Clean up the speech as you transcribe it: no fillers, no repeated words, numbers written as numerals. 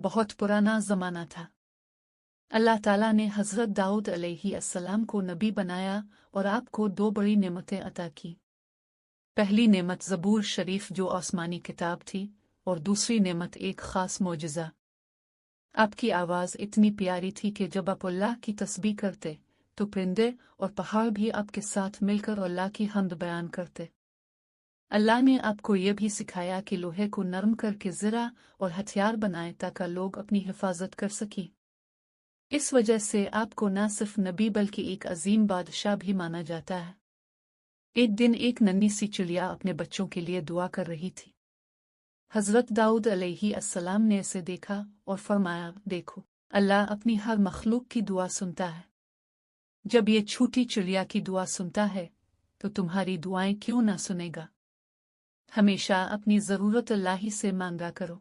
बहुत पुराना ज़माना था। अल्लाह ताला ने हज़रत दाऊद अलैहिस्सलाम को नबी बनाया और आपको दो बड़ी नेमतें अता की। पहली नेमत ज़बूर शरीफ जो आसमानी किताब थी, और दूसरी नेमत एक ख़ास मोजज़ा। आपकी आवाज़ इतनी प्यारी थी कि जब आप अल्लाह की तस्बीह करते तो परिंदे और पहाड़ भी आपके साथ मिलकर अल्लाह की हम्द बयान करते। अल्लाह ने आपको यह भी सिखाया कि लोहे को नरम करके ज़रा और हथियार बनाए ताकि लोग अपनी हिफाजत कर सकें। इस वजह से आपको न सिर्फ नबी बल्कि एक अजीम बादशाह भी माना जाता है। एक दिन एक नन्ही सी चिड़िया अपने बच्चों के लिए दुआ कर रही थी। हज़रत दाऊद अलैहिस्सलाम ने इसे देखा और फरमाया, देखो, अल्लाह अपनी हर मखलूक की दुआ सुनता है। जब ये छोटी चिड़िया की दुआ सुनता है तो तुम्हारी दुआएं क्यों ना सुनेगा। हमेशा अपनी ज़रूरत अल्लाह ही से मांगा करो।